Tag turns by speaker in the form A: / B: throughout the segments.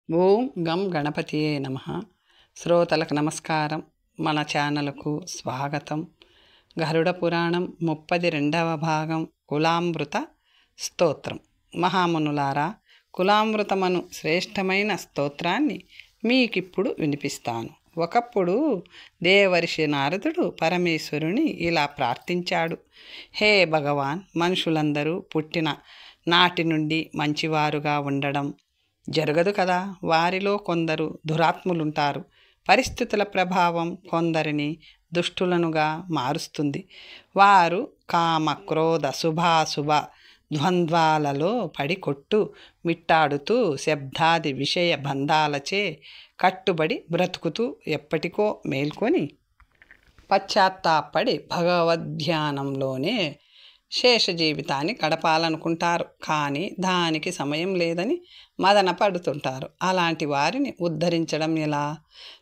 A: ఓం గం గణపతియే నమః. శ్రోతలకు నమస్కారం. మన ఛానల్కు స్వాగతం. గరుడ పురాణం 32వ భాగం కులామృత స్తోత్రం. మహామునులారా, కులామృతమను శ్రేష్టమైన స్తోత్రాన్ని మీకిప్పుడు వినిపిస్తాను. ఒకప్పుడు దేవర్షి నారదుడు పరమేశ్వరుని ఇలా ప్రార్థించాడు. హే భగవాన్, మనుషులందరూ పుట్టిన నాటి నుండి మంచివారుగా ఉండడం జరగదు కదా. వారిలో కొందరు దురాత్ములుంటారు. పరిస్థితుల ప్రభావం కొందరిని దుష్టులనుగా మారుస్తుంది. వారు కామ క్రోధ శుభాశుభ ద్వంద్వాలలో పడి కొట్టు మిట్టాడుతూ శబ్దాది విషయ బంధాలచే కట్టుబడి బ్రతుకుతూ ఎప్పటికో మేల్కొని పశ్చాత్తాపడి భగవద్ధ్యానంలోనే శేష జీవితాన్ని గడపాలనుకుంటారు. కానీ దానికి సమయం లేదని మదన పడుతుంటారు. అలాంటి వారిని ఉద్ధరించడం ఎలా?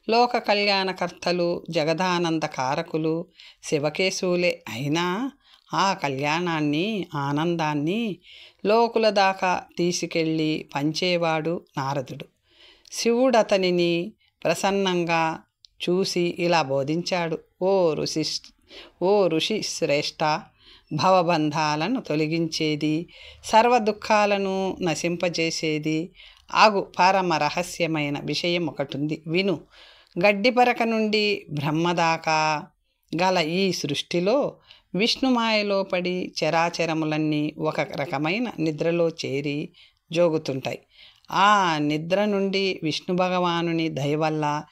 A: లోక కళ్యాణకర్తలు, జగదానందకారకులు శివకేశవులే అయినా ఆ కళ్యాణాన్ని, ఆనందాన్ని లోకుల దాకా తీసుకెళ్ళి పంచేవాడు నారదుడు. శివుడతనిని ప్రసన్నంగా చూసి ఇలా బోధించాడు. ఓ ఋషి శ్రేష్ఠ, భవబంధాలను తొలగించేది, సర్వ దుఃఖాలను నశింపజేసేది ఆగు పరమ రహస్యమైన విషయం ఒకటుంది, విను. గడ్డిపరక నుండి బ్రహ్మదాకా గల ఈ సృష్టిలో విష్ణుమాయలో పడి చరాచరములన్నీ ఒక రకమైన నిద్రలో చేరి జోగుతుంటాయి. ఆ నిద్ర నుండి విష్ణు భగవానుని దయవల్ల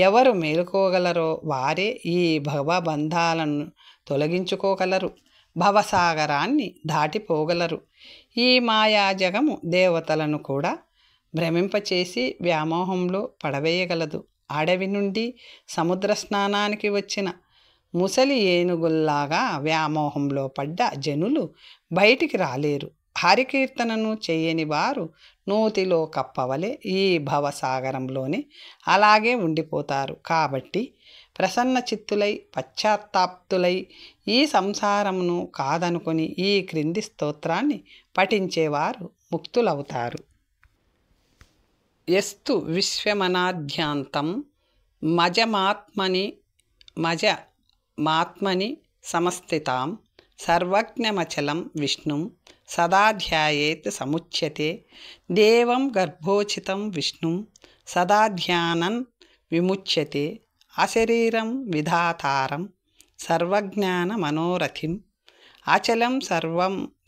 A: ఎవరు మేలుకోగలరో వారే ఈ భవబంధాలను తొలగించుకోగలరు, భవసాగరాన్ని దాటిపోగలరు. ఈ మాయాజగము దేవతలను కూడా భ్రమింపచేసి వ్యామోహంలో పడవేయగలదు. అడవి నుండి సముద్ర స్నానానికి వచ్చిన ముసలి ఏనుగుల్లాగా వ్యామోహంలో పడ్డ జనులు బయటికి రాలేరు. హరికీర్తనను చేయని వారు నూతిలో కప్పవలే ఈ భవసాగరంలోనే అలాగే ఉండిపోతారు. కాబట్టి ప్రసన్న చిత్తులై పశ్చాత్తాప్తులై ఈ సంసారమును కాదనుకొని ఈ క్రింది స్తోత్రాన్ని పఠించేవారు ముక్తులవుతారు. యస్తు విశ్వమనాద్యాంతం మజమాత్మని సమస్థితాం సర్వజ్ఞమచలం విష్ణుం సదా ధ్యాయేత్ సముచ్యతే దేవం గర్భోచితం విష్ణుం సదా ధ్యానన్ విముచ్యతే అశరీరం విధాతారం సర్వజ్ఞాన మనోరథిం అచలం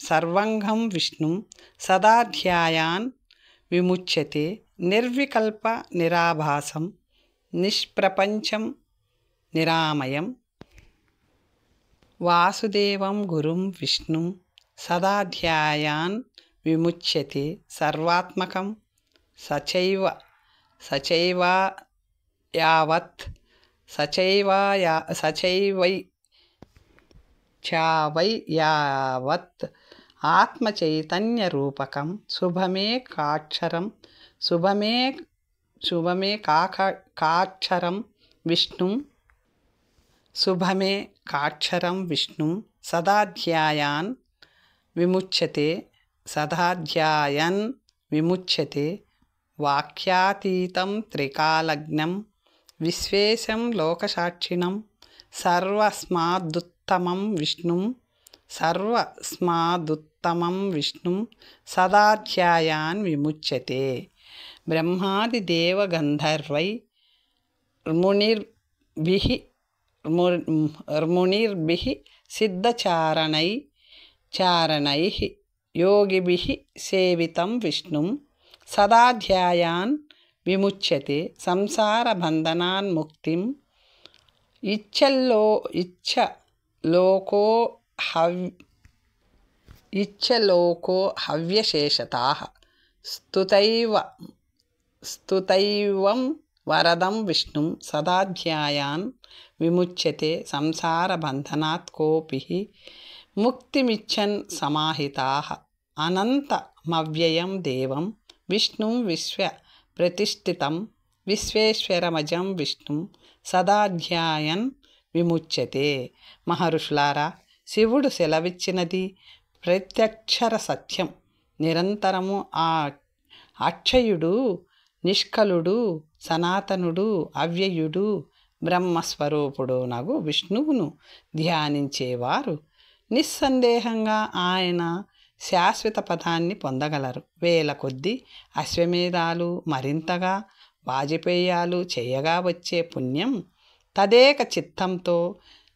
A: సర్వంగం విష్ణుం సదా ధ్యాయాన్ విముచ్యతే నిర్వికల్ప నిరాభాసం నిష్ప్రపంచం నిరామయం వాసుదేవం గురుం విష్ణుం సదా ధ్యాయాన్ విముచ్యతే సర్వాత్మకం సచైవై యావత్ ఆత్మచైతన్య రూపకం శుభమే కాక్షరం విష్ణుం సదా ధ్యాయాన్ విముచ్యతే వాక్యాతీతం త్రికాలజ్ఞం విశ్వేశం లోకసాక్షిణం సర్వస్మాదుత్తమం విష్ణుం సదా ధ్యాయాన్ విముచ్యతే బ్రహ్మాది దేవగంధర్వై మునిర్భిః సిద్ధచారణైః యోగిభిః సేవితం విష్ణుం సదా ధ్యాయాన్ విముచ్యతే సంసార బంధనాన్ముక్తిం ఇచ్చలోకో హవ్యశేషతాః స్తుతైవం వరదం విష్ణుం సదా ధ్యాయాన్ విముచ్యతే సంసార బంధనాత్ కోపి ముక్తిమిచ్చన్ సమాహితాః అనంతమవ్యయం దేవం విష్ణుం విశ్వ ప్రతిష్ఠితం విశ్వేశ్వరమజం విష్ణుం సదా ధ్యాయన్ విముచ్యతే. మహర్షులారా, శివుడు సెలవిచ్చినది ప్రత్యక్షర సత్యం. నిరంతరము ఆ అక్షయుడు నిష్కలుడు, సనాతనుడు, అవ్యయుడు, బ్రహ్మస్వరూపుడు నగు విష్ణువును ధ్యానించేవారు నిస్సందేహంగా ఆయన శాశ్వత పదాన్ని పొందగలరు. వేల కొద్దీ అశ్వమేధాలు, మరింతగా వాజపేయాలు చేయగా వచ్చే పుణ్యం, తదేక చిత్తంతో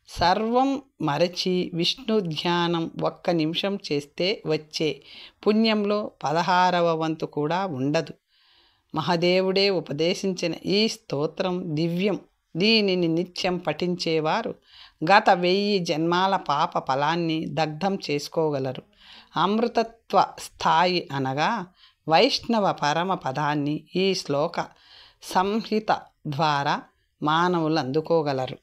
A: సర్వం మరచి విష్ణు ధ్యానం ఒక్క నిమిషం చేస్తే వచ్చే పుణ్యంలో 16వ వంతు కూడా ఉండదు. మహాదేవుడే ఉపదేశించిన ఈ స్తోత్రం దివ్యం. దీనిని నిత్యం పఠించేవారు గత 1000 జన్మాల పాప ఫలాన్ని దగ్ధం చేసుకోగలరు. అమృతత్వ స్థాయి అనగా వైష్ణవ పరమ పదాన్ని ఈ శ్లోక సంహిత ద్వారా మానవులు అందుకోగలరు.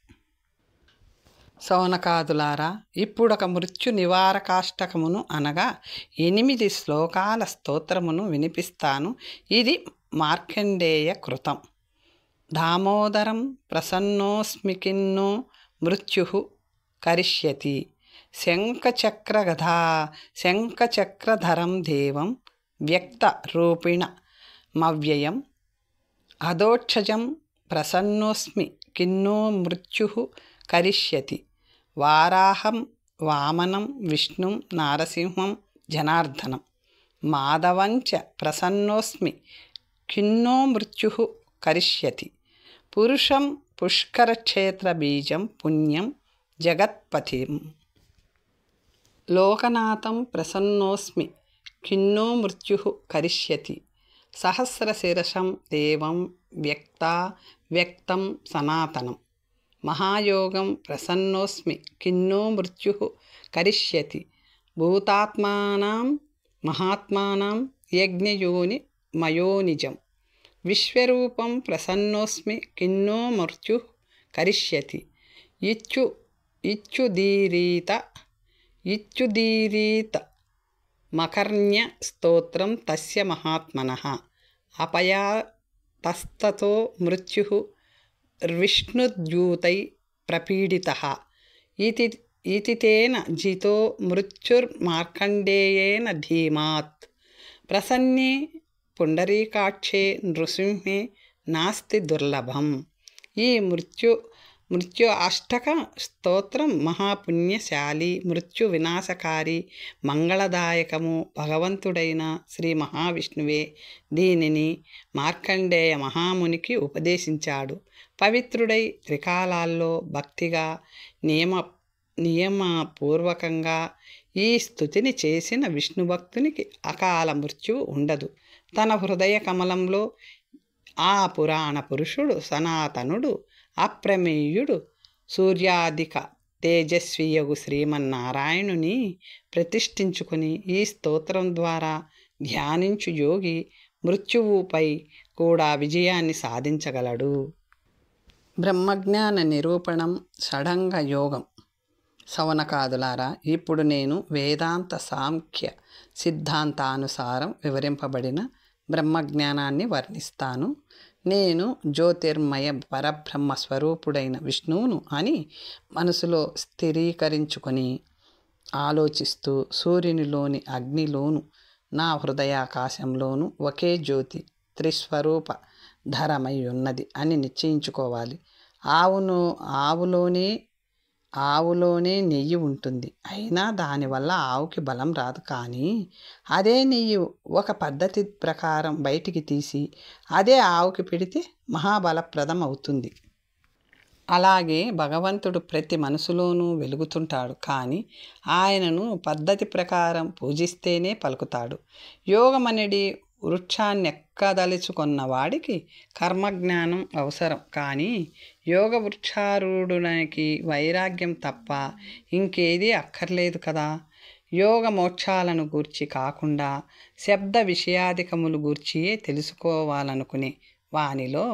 A: సౌనకాదులారా, ఇప్పుడొక మృత్యు నివారకాష్టకమును అనగా 8 శ్లోకాల స్తోత్రమును వినిపిస్తాను. ఇది మార్కండేయ కృతం. దామోదరం ప్రసన్నోస్మి కిన్నో మృత్యు కరిష్యతి శంఖచక్రధరం దేవం వ్యక్త రూపిణ మవ్యయం అదోక్షజం ప్రసన్నోస్మి కిన్నో మృత్యు కరిష్యతి వారాహం వామనం విష్ణుం నారసింహం జనార్దనం మాధవంచ ప్రసన్నోస్మి కిన్నో మృత్యు కరిష్యతి పురుషం పుష్కరక్షేత్రబీజం పుణ్యం జగత్పతిం లోకనాథం ప్రసన్నోస్మి కిన్నో మృత్యు కరిష్యతి సహస్రశిరసం దేవం వ్యక్తం సనాతనం మహాయోగం ప్రసన్నోస్మి కిన్నో మృత్యు కరిష్యతి భూతాత్మానాం మహాత్మానాం యజ్ఞయోని మయోనిజం విశ్వరూపం ప్రసన్నోస్మి కిన్నో మృత్యు కరిష్యతి ఇత్యుదీరీత మకర్ణ్య స్తోత్రం తస్య మహాత్మనః అపయాతస్తతో మృత్యు విష్ణుద్యూతై ప్రపీడితః ఇతి తేన జితో మృత్యుర్మార్కండేయేన ధీమాత్ ప్రసన్నే పుండరీకాక్షే నృసింహే నాస్తి దుర్లభం. ఈ మృత్యు అష్టక స్తోత్రం మహాపుణ్యశాలి, మృత్యు వినాశకారి, మంగళదాయకము. భగవంతుడైన శ్రీ మహావిష్ణువే దీనిని మార్కండేయ మహామునికి ఉపదేశించాడు. పవిత్రుడై త్రికాలాల్లో భక్తిగా నియమపూర్వకంగా ఈ స్తుతిని చేసిన విష్ణుభక్తునికి అకాల మృత్యువు ఉండదు. తన హృదయ కమలంలో ఆ పురాణ పురుషుడు, సనాతనుడు, అప్రమేయుడు, సూర్యాధిక తేజస్వియగు శ్రీమన్నారాయణుని ప్రతిష్ఠించుకుని ఈ స్తోత్రం ద్వారా ధ్యానించు యోగి మృత్యువుపై కూడా విజయాన్ని సాధించగలడు. బ్రహ్మజ్ఞాన నిరూపణం షడంగ యోగం. సౌనకాదులారా, ఇప్పుడు నేను వేదాంత సాంఖ్య సిద్ధాంతానుసారం వివరింపబడిన బ్రహ్మజ్ఞానాన్ని వర్ణిస్తాను. నేను జ్యోతిర్మయ పరబ్రహ్మ స్వరూపుడైన విష్ణువును అని మనసులో స్థిరీకరించుకొని ఆలోచిస్తూ సూర్యునిలోని అగ్నిలోను నా హృదయాకాశంలోను ఒకే జ్యోతి త్రిస్వరూప ధరమై ఉన్నది అని నిశ్చయించుకోవాలి. ఆవులోనే నెయ్యి ఉంటుంది. అయినా దానివల్ల ఆవుకి బలం రాదు. కానీ అదే నెయ్యి ఒక పద్ధతి ప్రకారం బయటికి తీసి అదే ఆవుకి పెడితే మహాబలప్రదం అవుతుంది. అలాగే భగవంతుడు ప్రతి మనసులోనూ వెలుగుతుంటాడు. కానీ ఆయనను పద్ధతి ప్రకారం పూజిస్తేనే పలుకుతాడు. యోగమనేది వృక్షాన్నెక్కదలుచుకున్న వాడికి కర్మజ్ఞానం అవసరం. కానీ యోగ వృక్షారూఢునికి వైరాగ్యం తప్ప ఇంకేదీ అక్కర్లేదు కదా. యోగ మోక్షాలను గూర్చి కాకుండా శబ్ద విషయాధికములు గూర్చియే తెలుసుకోవాలనుకునే వానిలో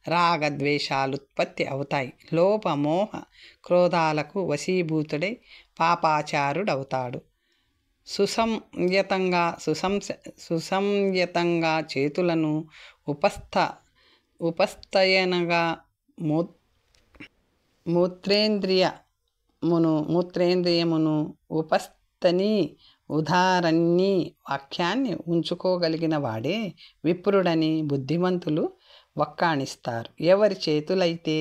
A: రాగద్వేషాలుత్పత్తి అవుతాయి. లోపమోహ క్రోధాలకు వశీభూతుడై పాపాచారుడవుతాడు. సుసంయతంగా చేతులను ఉపస్థయనగా మూత్రేంద్రియమును ఉపస్థని ఉదాహరణి వాక్యాన్ని ఉంచుకోగలిగిన వాడే విప్రుడని బుద్ధిమంతులు వక్కాణిస్తారు. ఎవరి చేతులైతే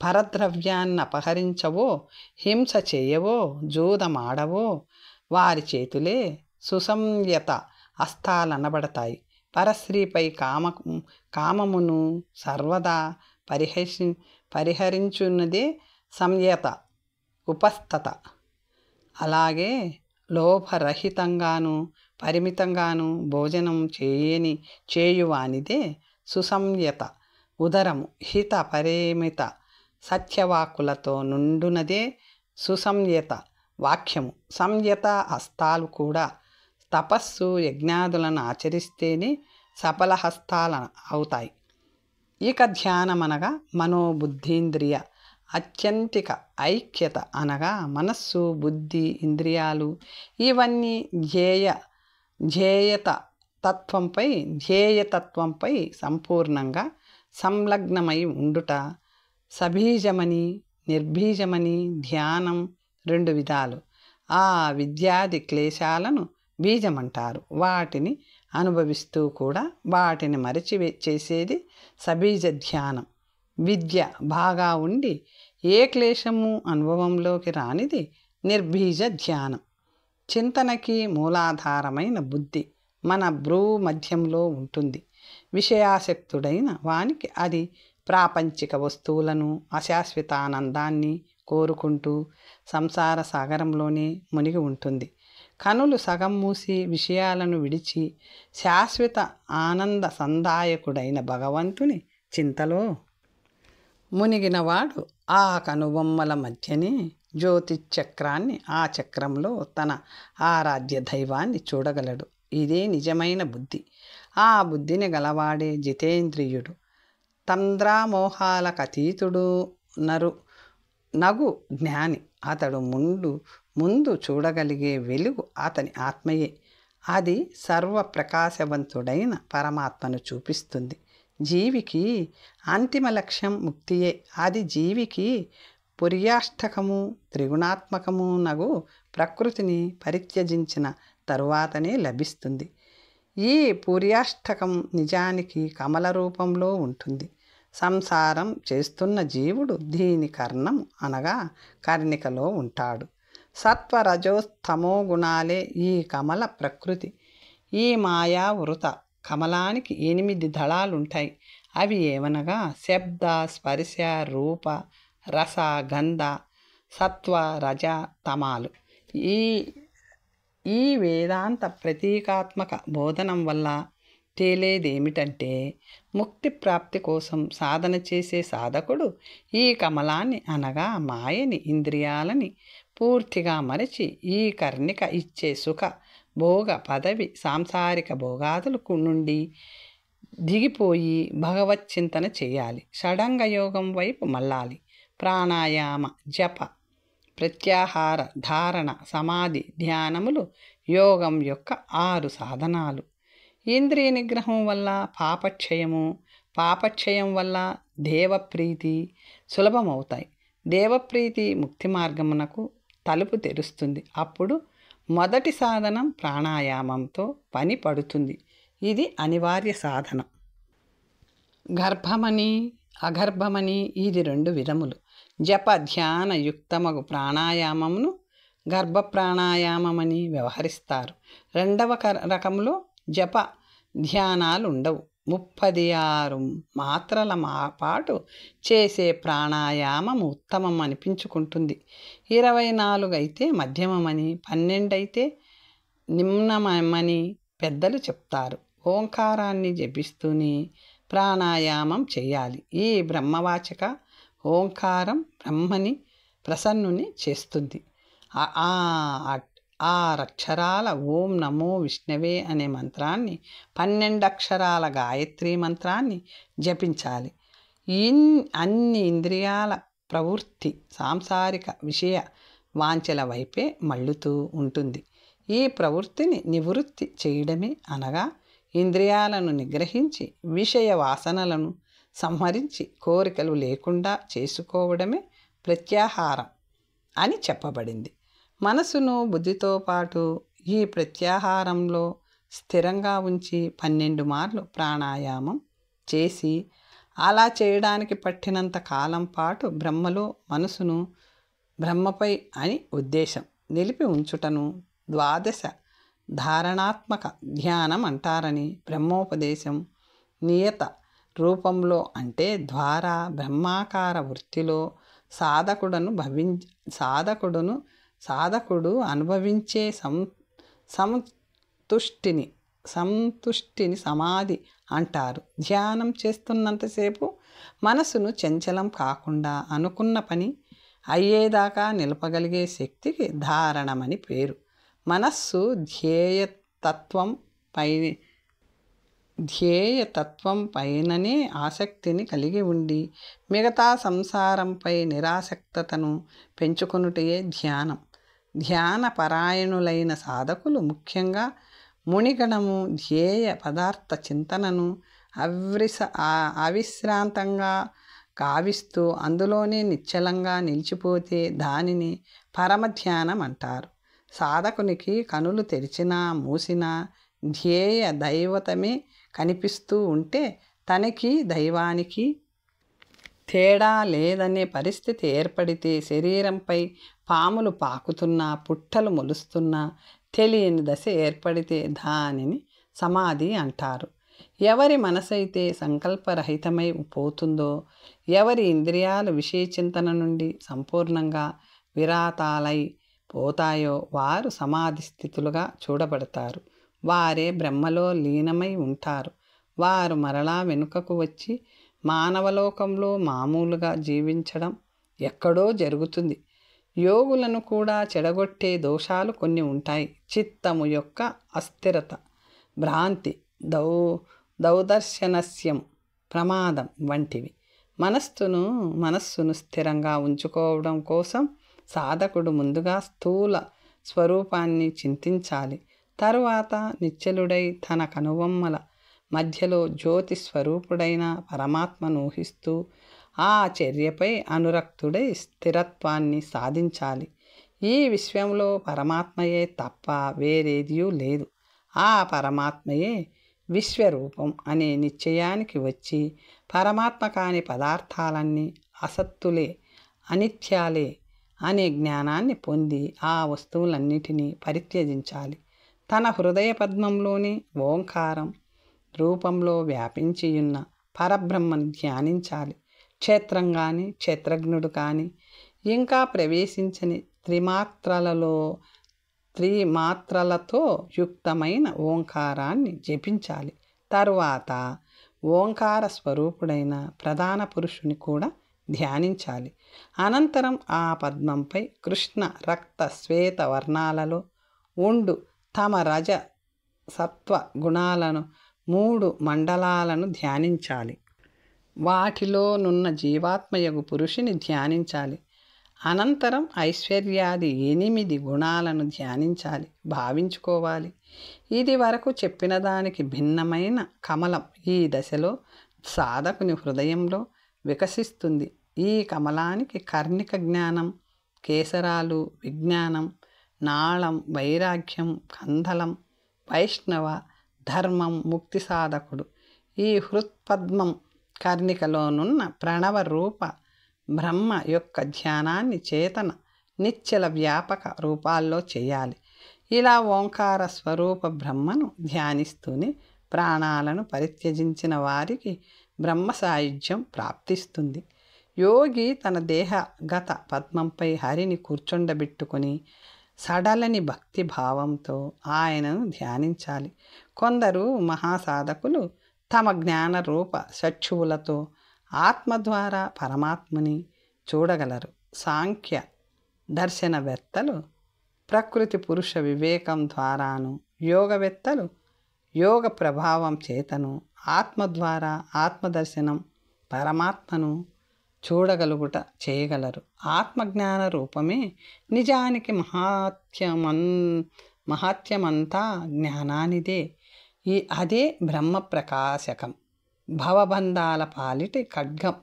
A: పరద్రవ్యాన్ని అపహరించవో, హింస చేయవో, జూదమాడవో వారి చేతులే సుసంయత హస్తాలనబడతాయి. పరస్త్రీపై కామమును సర్వదా పరిహరించున్నదే సంయత ఉపస్థత. అలాగే లోభరహితంగాను పరిమితంగాను భోజనం చేయువానిదే సుసంయత ఉదరము. హిత పరిమిత సత్యవాక్కులతో నుండునదే సుసంయత వాక్యము. సంయత హస్తాలు కూడా తపస్సు యజ్ఞాదులను ఆచరిస్తేనే సఫల హస్తాలు అవుతాయి. ఇక ధ్యానమనగా మనోబుద్ధీంద్రియ అత్యంతిక ఐక్యత అనగా మనస్సు, బుద్ధి, ఇంద్రియాలు ఇవన్నీ ధ్యేయతత్వంపై సంపూర్ణంగా సంలగ్నమై ఉండుట. సబీజమని నిర్బీజమని ధ్యానం రెండు విధాలు. ఆ విద్యాది క్లేశాలను బీజమంటారు. వాటిని అనుభవిస్తూ కూడా వాటిని మరచి చేసేది సబీజ ధ్యానం. విద్య బాగా ఉండి ఏ క్లేశము అనుభవంలోకి రానిది నిర్బీజ ధ్యానం. చింతనకి మూలాధారమైన బుద్ధి మన భ్రూ మధ్యంలో ఉంటుంది. విషయాసక్తుడైన వానికి అది ప్రాపంచిక వస్తువులను, అశాశ్వతానందాన్ని కోరుకుంటూ సంసార సాగరంలోనే మునిగి ఉంటుంది. కనులు సగం మూసి విషయాలను విడిచి శాశ్వత ఆనంద సందాయకుడైన భగవంతుని చింతలో మునిగినవాడు ఆ కనుబొమ్మల మధ్యనే జ్యోతిచక్రాన్ని, ఆ చక్రంలో తన ఆరాధ్య దైవాన్ని చూడగలడు. ఇదే నిజమైన బుద్ధి. ఆ బుద్ధిని గలవాడే జితేంద్రియుడు. తంద్రామోహాలకతీతుడు నగు జ్ఞాని. అతడు ముందు చూడగలిగే వెలుగు అతని ఆత్మయే. అది సర్వప్రకాశవంతుడైన పరమాత్మను చూపిస్తుంది. జీవికి అంతిమ లక్ష్యం ముక్తియే. అది జీవికి పుర్యాష్టకము త్రిగుణాత్మకము నగు ప్రకృతిని పరిత్యజించిన తరువాతనే లభిస్తుంది. ఈ పూర్యాష్టకం నిజానికి కమల రూపంలో ఉంటుంది. సంసారం చేస్తున్న జీవుడు దీని కర్ణం అనగా కర్ణికలో ఉంటాడు. సత్వరజోస్తమో గుణాలే ఈ కమల ప్రకృతి. ఈ మాయా వృత కమలానికి 8 దళాలుంటాయి. అవి ఏమనగా శబ్ద, స్పర్శ, రూప, రస, గంధ, సత్వ, రజ, తమాలు. ఈ వేదాంత ప్రతీకాత్మక బోధనం వల్ల తేలేదేమిటంటే ముక్తి ప్రాప్తి కోసం సాధన చేసే సాధకుడు ఈ కమలాన్ని అనగా మాయని, ఇంద్రియాలని పూర్తిగా మరచి ఈ కర్ణిక ఇచ్చే సుఖ భోగ పదవి సాంసారిక భోగాదుల నుండి దిగిపోయి భగవచ్చింతన చేయాలి. షడంగ యోగం వైపు మళ్ళాలి. ప్రాణాయామ, జప, ప్రత్యాహార, ధారణ, సమాధి, ధ్యానములు యోగం యొక్క 6 సాధనాలు. ఇంద్రియ నిగ్రహం వల్ల పాపక్షయం వల్ల దేవప్రీతి సులభమవుతాయి. దేవప్రీతి ముక్తి మార్గమునకు తలుపు తెరుస్తుంది. అప్పుడు మొదటి సాధనం ప్రాణాయామంతో పని పడుతుంది. ఇది అనివార్య సాధనం. గర్భమని అగర్భమని ఇది 2 విధములు. జప ధ్యాన యుక్తమగు ప్రాణాయామమును గర్భ ప్రాణాయామమని వ్యవహరిస్తారు. 2వ రకంలో జప ధ్యానాలు ఉండవు. 36 మాత్రల పాటు చేసే ప్రాణాయామం ఉత్తమం అనిపించుకుంటుంది. 24 అయితే మధ్యమమని, 12 అయితే నిమ్నమని పెద్దలు చెప్తారు. ఓంకారాన్ని జపిస్తూనే ప్రాణాయామం చేయాలి. ఈ బ్రహ్మవాచక ఓంకారం బ్రహ్మని ప్రసన్నుని చేస్తుంది. 6 అక్షరాల ఓం నమో విష్ణవే అనే మంత్రాన్ని, 12 అక్షరాల గాయత్రీ మంత్రాన్ని జపించాలి. అన్ని ఇంద్రియాల ప్రవృత్తి సాంసారిక విషయ వాంఛల వైపే మళ్ళుతూ ఉంటుంది. ఈ ప్రవృత్తిని నివృత్తి చేయడమే అనగా ఇంద్రియాలను నిగ్రహించి విషయ వాసనలను సంహరించి కోరికలు లేకుండా చేసుకోవడమే ప్రత్యాహారం అని చెప్పబడింది. మనసును బుద్ధితో పాటు ఈ ప్రత్యాహారంలో స్థిరంగా ఉంచి 12 మార్లు ప్రాణాయామం చేసి, అలా చేయడానికి పట్టినంత కాలం పాటు బ్రహ్మలో మనసును బ్రహ్మపై అని ఉద్దేశం నిలిపి ఉంచుటను ద్వాదశ ధారణాత్మక ధ్యానం అంటారని బ్రహ్మోపదేశం నియత రూపంలో అంటే ద్వారా బ్రహ్మాకార వృత్తిలో సాధకుడు అనుభవించే సంతుష్టిని సమాధి అంటారు. ధ్యానం చేస్తున్నంతసేపు మనసును చంచలం కాకుండా అనుకున్న పని అయ్యేదాకా నిలపగలిగే శక్తికి ధారణమని పేరు. మనస్సు ధ్యేయతత్వం పైననే ఆసక్తిని కలిగి ఉండి మిగతా సంసారంపై నిరాసక్తతను పెంచుకొనుటయే ధ్యానం. ధ్యాన పరాయణులైన సాధకులు ముఖ్యంగా మునిగణము ధ్యేయ పదార్థ చింతనను అవిశ్రాంతంగా కావిస్తూ అందులోనే నిశ్చలంగా నిలిచిపోతే దానిని పరమధ్యానం అంటారు. సాధకునికి కనులు తెరిచినా మూసినా ధ్యేయ దైవతమే కనిపిస్తూ ఉంటే తనకి దైవానికి తేడా లేదనే పరిస్థితి ఏర్పడితే శరీరంపై పాములు పాకుతున్నా పుట్టలు మొలుస్తున్నా తెలియని దశ ఏర్పడితే దానిని సమాధి అంటారు. ఎవరి మనసైతే సంకల్పరహితమై పోతుందో, ఎవరి ఇంద్రియాలు విషయచింతన నుండి సంపూర్ణంగా విరాతాలై పోతాయో వారు సమాధి స్థితులుగా చూడబడతారు. వారే బ్రహ్మలో లీనమై ఉంటారు. వారు మరలా వెనుకకు వచ్చి మానవలోకంలో మామూలుగా జీవించడం ఎక్కడో జరుగుతుంది. యోగులను కూడా చెడగొట్టే దోషాలు కొన్ని ఉంటాయి. చిత్తము యొక్క అస్థిరత, భ్రాంతి, దౌదర్శనస్యం, ప్రమాదం వంటివి. మనస్సును స్థిరంగా ఉంచుకోవడం కోసం సాధకుడు ముందుగా స్థూల స్వరూపాన్ని చింతించాలి. తరువాత నిశ్చలుడై తన కనుబొమ్మల మధ్యలో జ్యోతి స్వరూపుడైన పరమాత్మను ఊహిస్తూ ఆ చర్యపై అనురక్తుడై స్థిరత్వాన్ని సాధించాలి. ఈ విశ్వంలో పరమాత్మయే తప్ప వేరేదీ లేదు. ఆ పరమాత్మయే విశ్వరూపం అనే నిశ్చయానికి వచ్చి పరమాత్మ కాని పదార్థాలన్నీ అసత్తులే, అనిత్యాలే అనే జ్ఞానాన్ని పొంది ఆ వస్తువులన్నిటినీ పరిత్యజించాలి. తన హృదయ పద్మంలోని ఓంకారం రూపంలో వ్యాపించియున్న పరబ్రహ్మను ధ్యానించాలి. క్షేత్రం కానీ క్షేత్రజ్ఞుడు కానీ ఇంకా ప్రవేశించని త్రిమాత్రలతో యుక్తమైన ఓంకారాన్ని జపించాలి. తరువాత ఓంకార స్వరూపుడైన ప్రధాన పురుషుని కూడా ధ్యానించాలి. అనంతరం ఆ పద్మంపై కృష్ణ రక్త శ్వేత వర్ణాలలో ఉండు తమ రజ సత్వ గుణాలను 3 మండలాలను ధ్యానించాలి. వాటిలోనున్న జీవాత్మయగు పురుషుని ధ్యానించాలి. అనంతరం ఐశ్వర్యాది 8 గుణాలను ధ్యానించాలి, భావించుకోవాలి. ఇది వరకు చెప్పిన దానికి భిన్నమైన కమలం ఈ దశలో సాధకుని హృదయంలో వికసిస్తుంది. ఈ కమలానికి కర్ణిక జ్ఞానం, కేసరాలు విజ్ఞానం, నాళం వైరాగ్యం, కందలం వైష్ణవ ధర్మం, ముక్తి సాధకుడు. ఈ హృత్పద్మం కర్ణికలోనున్న ప్రణవ రూప బ్రహ్మ యొక్క ధ్యానాన్ని చేతన నిశ్చల వ్యాపక రూపాల్లో చేయాలి. ఇలా ఓంకార స్వరూప బ్రహ్మను ధ్యానిస్తూనే ప్రాణాలను పరిత్యజించిన వారికి బ్రహ్మ సాయుధ్యం ప్రాప్తిస్తుంది. యోగి తన దేహగత పద్మంపై హరిని కూర్చుండబెట్టుకుని సడలని భక్తి భావంతో ఆయనను ధ్యానించాలి. కొందరు మహాసాధకులు తమ జ్ఞాన రూప చక్షువులతో ఆత్మ ద్వారా పరమాత్మని చూడగలరు. సాంఖ్య దర్శనవేత్తలు ప్రకృతి పురుష వివేకం ద్వారాను, యోగవేత్తలు యోగ ప్రభావం చేతను ఆత్మ ద్వారా ఆత్మదర్శనం పరమాత్మను చూడగలుగుట చేయగలరు. ఆత్మజ్ఞాన రూపమే నిజానికి మహాత్యమంతా జ్ఞానానిదే. అదే బ్రహ్మ ప్రకాశకం, భవబంధాల పాలిటి ఖడ్గం.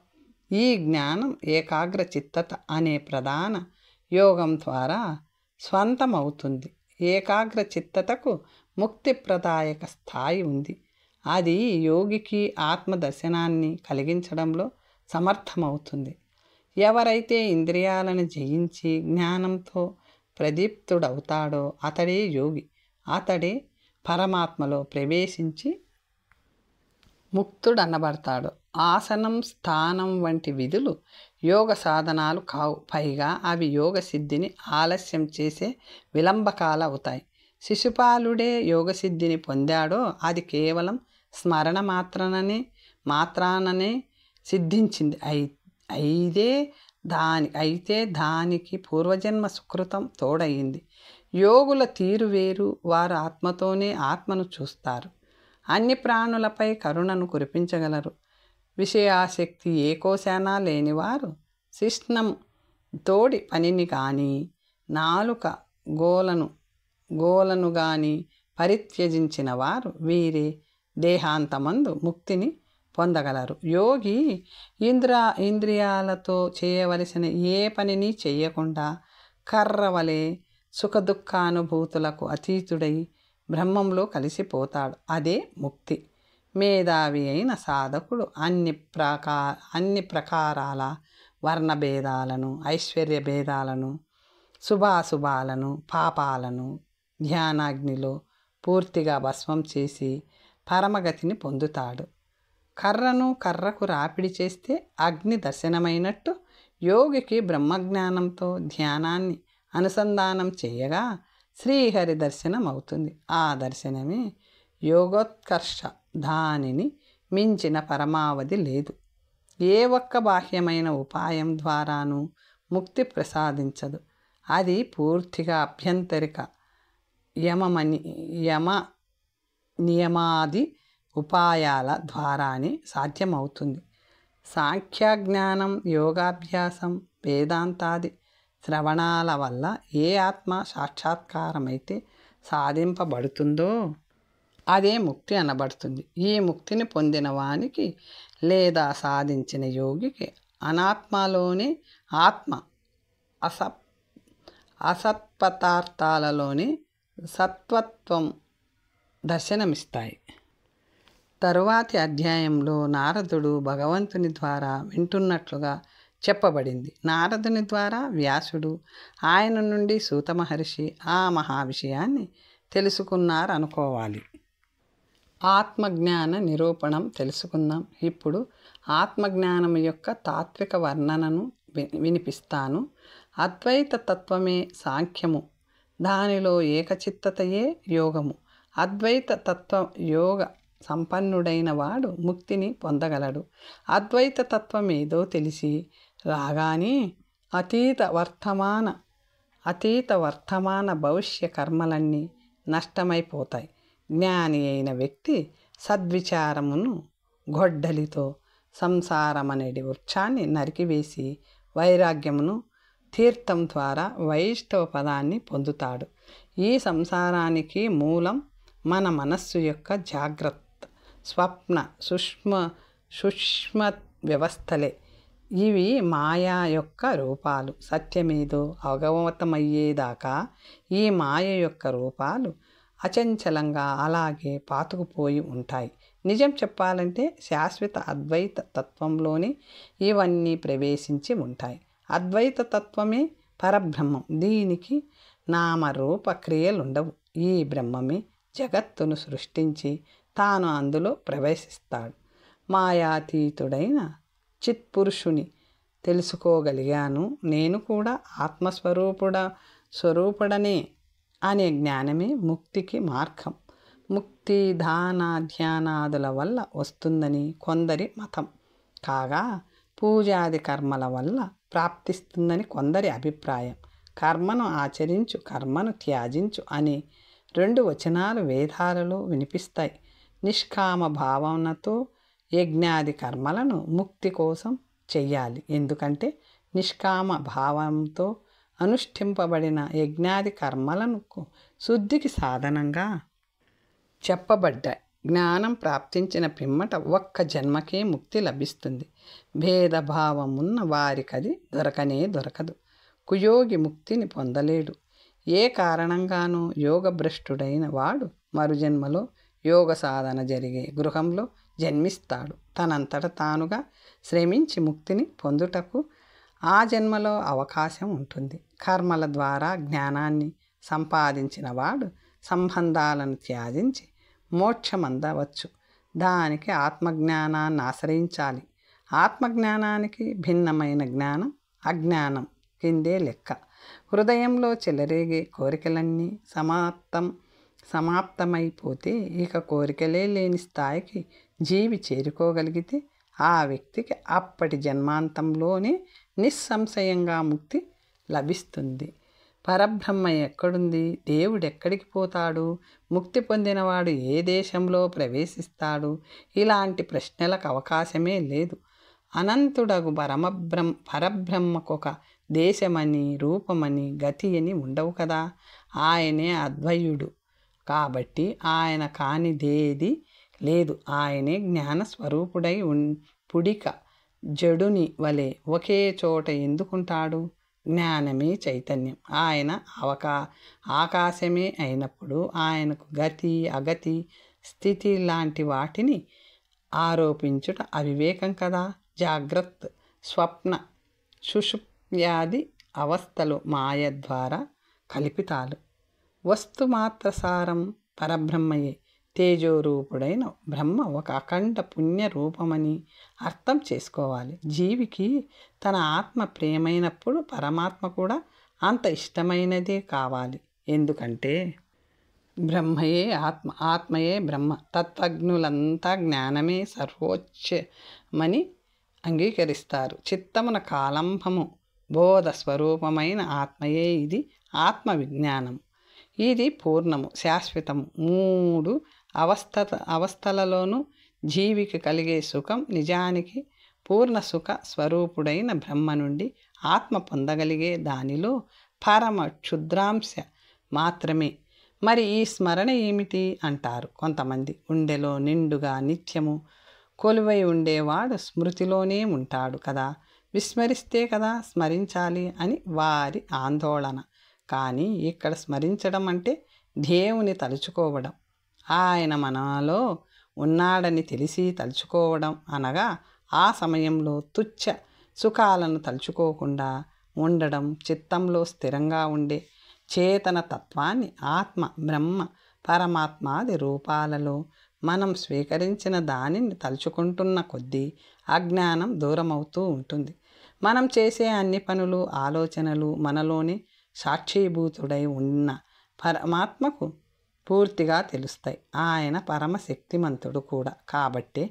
A: ఈ జ్ఞానం ఏకాగ్ర చిత్తత అనే ప్రధాన యోగం ద్వారా స్వంతమవుతుంది. ఏకాగ్ర చిత్తతకు ముక్తిప్రదాయక స్థాయి ఉంది. అది యోగికి ఆత్మదర్శనాన్ని కలిగించడంలో సమర్థమవుతుంది. ఎవరైతే ఇంద్రియాలను జయించి జ్ఞానంతో ప్రదీప్తుడవుతాడో అతడే యోగి. అతడే పరమాత్మలో ప్రవేశించి ముక్తుడనబడతాడు. ఆసనం, స్థానం వంటి విధులు యోగ సాధనాలు కావు. పైగా అవి యోగ సిద్ధిని ఆలస్యం చేసే విలంబకాలు అవుతాయి. శిశుపాలుడే యోగసిద్ధిని పొందాడో అది కేవలం స్మరణ మాత్రాననే సిద్ధించింది. అయితే దానికి పూర్వజన్మ సుకృతం తోడయింది. యోగుల తీరు వేరు. వారు ఆత్మతోనే ఆత్మను చూస్తారు. అన్ని ప్రాణులపై కరుణను కురిపించగలరు. విషయాసక్తి ఏ కోశానా లేనివారు శిష్ణం తోడి పనిని కానీ నాలుక గోలను కానీ పరిత్యజించిన వారు వీరే దేహాంతమందు ముక్తిని పొందగలరు. యోగి ఇంద్రియాలతో చేయవలసిన ఏ పనిని చేయకుండా కర్రవలే సుఖదుఖానుభూతులకు అతీతుడై బ్రహ్మంలో కలిసిపోతాడు. అదే ముక్తి. మేధావి అయిన సాధకుడు అన్ని ప్రకారాల వర్ణభేదాలను, ఐశ్వర్య భేదాలను, శుభాశుభాలను, పాపాలను ధ్యానాగ్నిలో పూర్తిగా భస్మం చేసి పరమగతిని పొందుతాడు. కర్రకు రాపిడి చేస్తే అగ్ని దర్శనమైనట్టు యోగికి బ్రహ్మజ్ఞానంతో ధ్యానాన్ని అనుసంధానం చేయగా శ్రీహరి దర్శనం అవుతుంది. ఆ దర్శనమే యోగోత్కర్ష. దానిని మించిన పరమావధి లేదు. ఏ ఒక్క బాహ్యమైన ఉపాయం ద్వారానూ ముక్తి ప్రసాదించదు. అది పూర్తిగా అభ్యంతరిక యమ నియమాది ఉపాయాల ద్వారానే సాధ్యమవుతుంది. సాంఖ్యజ్ఞానం, యోగాభ్యాసం, వేదాంతాది శ్రవణాల వల్ల ఏ ఆత్మ సాక్షాత్కారమైతే సాధింపబడుతుందో అదే ముక్తి అనబడుతుంది. ఈ ముక్తిని పొందిన వానికి లేదా సాధించిన యోగికి అనాత్మలోనే ఆత్మ, అసత్పదార్థాలలోనే సత్వత్వం దర్శనమిస్తాయి. తరువాతి అధ్యాయంలో నారదుడు భగవంతుని ద్వారా వింటున్నట్లుగా చెప్పబడింది. నారదుని ద్వారా వ్యాసుడు, ఆయన నుండి సూత మహర్షి ఆ మహావిషయాన్ని తెలుసుకున్నారనుకోవాలి. ఆత్మజ్ఞాన నిరూపణం తెలుసుకుందాం. ఇప్పుడు ఆత్మజ్ఞానం యొక్క తాత్విక వర్ణనను వినిపిస్తాను. అద్వైత తత్వమే సాంఖ్యము. దానిలో ఏకచిత్తతయే యోగము. అద్వైత తత్వ యోగ సంపన్నుడైన వాడు ముక్తిని పొందగలడు. అద్వైత తత్వమేదో తెలిసి రాగానే అతీత వర్తమాన భవిష్య కర్మలన్నీ నష్టమైపోతాయి. జ్ఞాని అయిన వ్యక్తి సద్విచారమును గొడ్డలితో సంసారమనేది వృక్షాన్ని నరికివేసి వైరాగ్యమును తీర్థం ద్వారా వైష్ణవ పదాన్ని పొందుతాడు. ఈ సంసారానికి మూలం మన మనస్సు యొక్క జాగ్రత్త, స్వప్న, సూక్ష్మ వ్యవస్థలే. ఇవి మాయా యొక్క రూపాలు. సత్యమేదో అవగతమయ్యేదాకా ఈ మాయ యొక్క రూపాలు అచంచలంగా అలాగే పాతుకుపోయి ఉంటాయి. నిజం చెప్పాలంటే శాశ్వత అద్వైత తత్వంలోనే ఇవన్నీ ప్రవేశించి ఉంటాయి. అద్వైత తత్వమే పరబ్రహ్మం. దీనికి నామరూప క్రియలుండవు. ఈ బ్రహ్మమే జగత్తును సృష్టించి తాను అందులో ప్రవేశిస్తాడు. మాయాతీతుడైన చిత్పురుషుని తెలుసుకోగలిగాను, నేను కూడా ఆత్మస్వరూపుడనే అనే జ్ఞానమే ముక్తికి మార్గం. ముక్తి దాన ధ్యానాదుల వల్ల వస్తుందని కొందరి మతం కాగా పూజాది కర్మల వల్ల ప్రాప్తిస్తుందని కొందరి అభిప్రాయం. కర్మను ఆచరించు, కర్మను త్యాజించు అనే 2 వచనాలు వేదాలలో వినిపిస్తాయి. నిష్కామ భావనతో యజ్ఞాది కర్మలను ముక్తి కోసం చెయ్యాలి. ఎందుకంటే నిష్కామ భావంతో అనుష్ఠింపబడిన యజ్ఞాది కర్మలను శుద్ధికి సాధనంగా చెప్పబడ్డాయి. జ్ఞానం ప్రాప్తించిన పిమ్మట ఒక్క జన్మకే ముక్తి లభిస్తుంది. భేదభావమున్న వారికది దొరకనే దొరకదు. కుయోగి ముక్తిని పొందలేడు. ఏ కారణంగానూ యోగభ్రష్టుడైన వాడు మరుజన్మలో యోగ సాధన జరిగే గృహంలో జన్మిస్తాడు. తనంతట తానుగా శ్రమించి ముక్తిని పొందుటకు ఆ జన్మలో అవకాశం ఉంటుంది. కర్మల ద్వారా జ్ఞానాన్ని సంపాదించిన వాడు సంబంధాలను త్యాజించి మోక్షమందవచ్చు. దానికి ఆత్మజ్ఞానాన్ని ఆశ్రయించాలి. ఆత్మజ్ఞానానికి భిన్నమైన జ్ఞానం అజ్ఞానం కిందే లెక్క. హృదయంలో చెలరేగే కోరికలన్నీ సమాప్తమైపోతే ఇక కోరికలే లేని స్థాయికి జీవి చేరుకోగలిగితే ఆ వ్యక్తికి అప్పటి జన్మాంతంలోనే నిస్సంశయంగా ముక్తి లభిస్తుంది. పరబ్రహ్మ ఎక్కడుంది? దేవుడు ఎక్కడికి పోతాడు? ముక్తి పొందినవాడు ఏ దేశంలో ప్రవేశిస్తాడు? ఇలాంటి ప్రశ్నలకు అవకాశమే లేదు. అనంతుడగు పరబ్రహ్మకొక దేశమని, రూపమని, గతి అని ఉండవు కదా. ఆయనే అద్వయుడు కాబట్టి ఆయన కానిదేది లేదు. ఆయనే జ్ఞానస్వరూపుడై పుడిక జడుని వలె ఒకే చోట ఎందుకుంటాడు? జ్ఞానమే చైతన్యం. ఆయన ఆకాశమే అయినప్పుడు ఆయనకు గతి, అగతి, స్థితి లాంటి వాటిని ఆరోపించుట అవివేకం కదా. జాగ్రత్త, స్వప్న, సుషుప్త్యాది అవస్థలు మాయ ద్వారా కల్పితాలు. వస్తుమాత్రసారం పరబ్రహ్మయే. తేజోరూపుడైన బ్రహ్మ ఒక అఖండ పుణ్య రూపమని అర్థం చేసుకోవాలి. జీవికి తన ఆత్మ ప్రియమైనప్పుడు పరమాత్మ కూడా అంత ఇష్టమైనదే కావాలి. ఎందుకంటే బ్రహ్మయే ఆత్మ, ఆత్మయే బ్రహ్మ. తత్వజ్ఞులంతా జ్ఞానమే సర్వోచ్చమని అంగీకరిస్తారు. చిత్తమున కాలంబము బోధ స్వరూపమైన ఆత్మయే ఇది. ఆత్మ విజ్ఞానం ఇది పూర్ణము, శాశ్వతము. మూడు అవస్థలలోనూ జీవికి కలిగే సుఖం నిజానికి పూర్ణ సుఖ స్వరూపుడైన బ్రహ్మ నుండి ఆత్మ పొందగలిగే దానిలో పరమ క్షుద్రాంశ మాత్రమే. మరి ఈ స్మరణ ఏమిటి అంటారు కొంతమంది. గుండెలో నిండుగా నిత్యము కొలువై ఉండేవాడు స్మృతిలోనే ఉంటాడు కదా, విస్మరిస్తే కదా స్మరించాలి అని వారి ఆందోళన. కానీ ఇక్కడ స్మరించడం అంటే దేవుని తలుచుకోవడం, ఆయన మనలో ఉన్నాడని తెలిసి తలుచుకోవడం అనగా ఆ సమయంలో తుచ్చ సుఖాలను తలుచుకోకుండా ఉండడం. చిత్తంలో స్థిరంగా ఉండే చేతన తత్వాన్ని ఆత్మ, బ్రహ్మ, పరమాత్మాది రూపాలలో మనం స్వీకరించిన దానిని తలుచుకుంటున్న కొద్దీ అజ్ఞానం దూరమవుతూ ఉంటుంది. మనం చేసే అన్ని పనులు, ఆలోచనలు మనలోనే సాక్షిభూతుడై ఉన్న పరమాత్మకు పూర్తిగా తెలుస్తాయి. ఆయన పరమశక్తిమంతుడు కూడా. కాబట్టే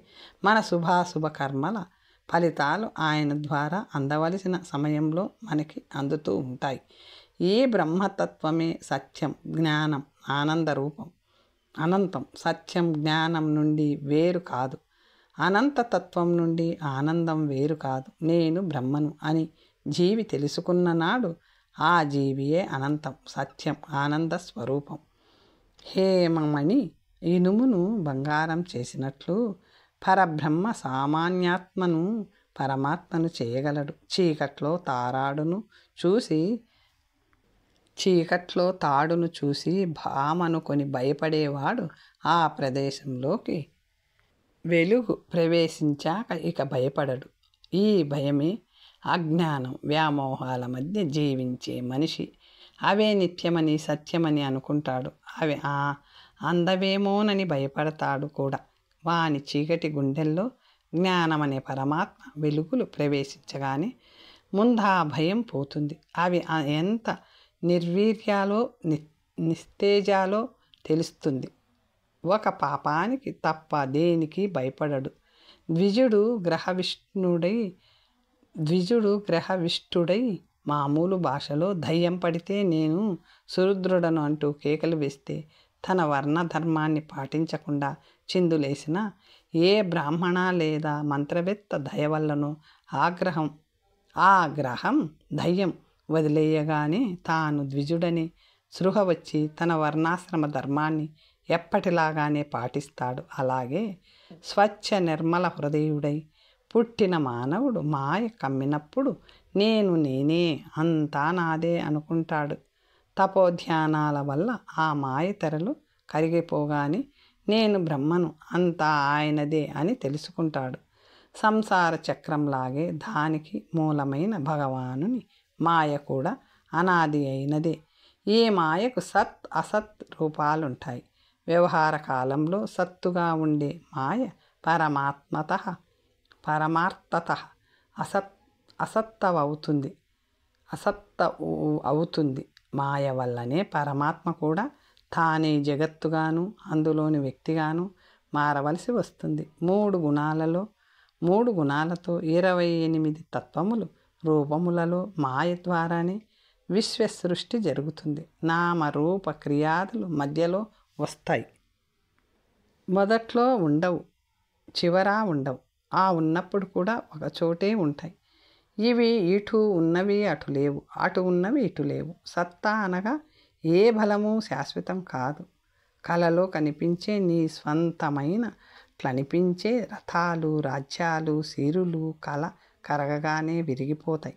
A: మన శుభాశుభ కర్మల ఫలితాలు ఆయన ద్వారా అందవలసిన సమయంలో మనకి అందుతూ ఉంటాయి. ఈ బ్రహ్మతత్వమే సత్యం, జ్ఞానం, ఆనంద రూపం. అనంతం సత్యం జ్ఞానం నుండి వేరు కాదు. అనంతతత్వం నుండి ఆనందం వేరు కాదు. నేను బ్రహ్మను అని జీవి తెలుసుకున్న నాడు ఆ జీవియే అనంతం, సత్యం, ఆనంద స్వరూపం. హేమమణి ఇనుమును బంగారం చేసినట్లు పరబ్రహ్మ సామాన్యాత్మను పరమాత్మను చేయగలడు. చీకట్లో తాడును చూసి భామనుకొని భయపడేవాడు ఆ ప్రదేశంలోకి వెలుగు ప్రవేశించాక ఇక భయపడడు. ఈ భయమే అజ్ఞానం, వ్యామోహాల మధ్య జీవించే మనిషి అవే నిత్యమని, సత్యమని అనుకుంటాడు. అవి అందవేమోనని భయపడతాడు కూడా. వాని చీకటి గుండెల్లో జ్ఞానమనే పరమాత్మ వెలుగులు ప్రవేశించగానే ముందా భయం పోతుంది. అవి ఎంత నిర్వీర్యాలో నిస్తేజాలో తెలుస్తుంది. ఒక పాపానికి తప్ప దేనికి భయపడడు. ద్విజుడు గ్రహవిష్టుడై మామూలు భాషలో దయ్యం పడితే నేను సురుద్రుడను అంటూ కేకలు వేస్తే తన వర్ణధర్మాన్ని పాటించకుండా చిందులేసిన ఏ బ్రాహ్మణ లేదా మంత్రవేత్త దయవల్లనో ఆ గ్రహం దయ్యం వదిలేయగానే తాను ద్విజుడని సృహ వచ్చి తన వర్ణాశ్రమ ధర్మాన్ని ఎప్పటిలాగానే పాటిస్తాడు. అలాగే స్వచ్ఛ నిర్మల హృదయుడై పుట్టిన మానవుడు మాయ కమ్మినప్పుడు నేనే అంతా నాదే అనుకుంటాడు. తపోధ్యానాల వల్ల ఆ మాయ తెరలు కరిగిపోగానే నేను బ్రహ్మను, అంతా ఆయనదే అని తెలుసుకుంటాడు. సంసార చక్రంలాగే దానికి మూలమైన భగవానుని మాయ కూడా అనాది అయినదే. ఈ మాయకు సత్ అసత్ రూపాలుంటాయి. వ్యవహార కాలంలో సత్తుగా ఉండే మాయ పరమార్థత అసత్తవుతుంది. మాయ వల్లనే పరమాత్మ కూడా తానే జగత్తుగాను అందులోని వ్యక్తిగాను మారవలసి వస్తుంది. మూడు గుణాలతో 28 తత్వములు రూపములలో మాయ ద్వారానే విశ్వసృష్టి జరుగుతుంది. నామరూప క్రియాదులు మధ్యలో వస్తాయి. మొదట్లో ఉండవు, చివరా ఉండవు. ఆ ఉన్నప్పుడు కూడా ఒక చోటే ఉంటాయి. ఇవి ఇటు ఉన్నవి అటు లేవు, అటు ఉన్నవి ఇటు లేవు. సత్తా అనగా ఏ బలము శాశ్వతం కాదు. కలలో కనిపించే నీ స్వంతమైన ట్లనిపించే రథాలు, రాజ్యాలు, సిరులు కల కరగగానే విరిగిపోతాయి.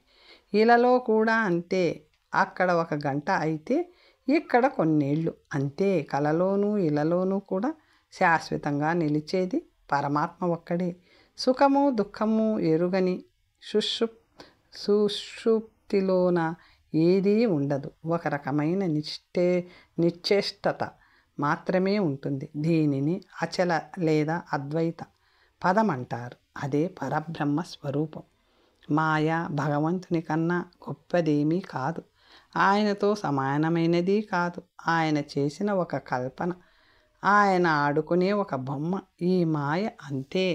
A: ఇలాలో కూడా అంతే. అక్కడ ఒక గంట అయితే ఇక్కడ కొన్నేళ్ళు అంతే. కలలోనూ ఇలలోనూ కూడా శాశ్వతంగా నిలిచేది పరమాత్మ ఒక్కడే. సుఖము దుఃఖము ఎరుగని సుషుప్తిలోన ఏదీ ఉండదు. ఒక రకమైన నిశ్చేష్టత మాత్రమే ఉంటుంది. దీనిని అచల లేదా అద్వైత పదం అంటారు. అదే పరబ్రహ్మ స్వరూపం. మాయ భగవంతుని కన్నా గొప్పదేమీ కాదు, ఆయనతో సమానమైనది కాదు. ఆయన చేసిన ఒక కల్పన, ఆయన ఆడుకునే ఒక బొమ్మ ఈ మాయ అంతే.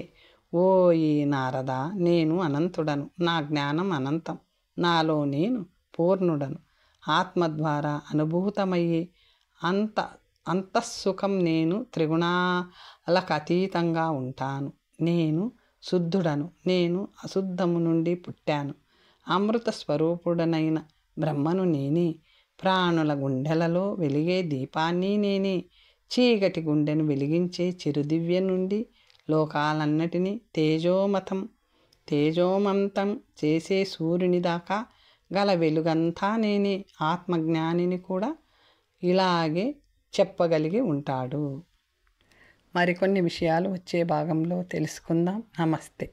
A: ఓ ఈ నారద, నేను అనంతుడను, నా జ్ఞానం అనంతం, నాలో నేను పూర్ణుడను. ఆత్మ ద్వారా అనుభూతమయ్యే అంతఃసుఖం నేను త్రిగుణాలకు అతీతంగా ఉంటాను. నేను శుద్ధుడను, నేను అశుద్ధము నుండి పుట్టాను. అమృత స్వరూపుడనైన బ్రహ్మను నేనే. ప్రాణుల గుండెలలో వెలిగే దీపాన్ని నేనే. చీకటి గుండెను వెలిగించే చిరుదివ్య నుండి లోకాలన్నిటినీ తేజోమంతం చేసే సూర్యుని దాకా గల వెలుగంతా నేనే. ఆత్మజ్ఞానిని కూడా ఇలాగే చెప్పగలిగి ఉంటాడు. మరికొన్ని విషయాలు వచ్చే భాగంలో తెలుసుకుందాం. నమస్తే.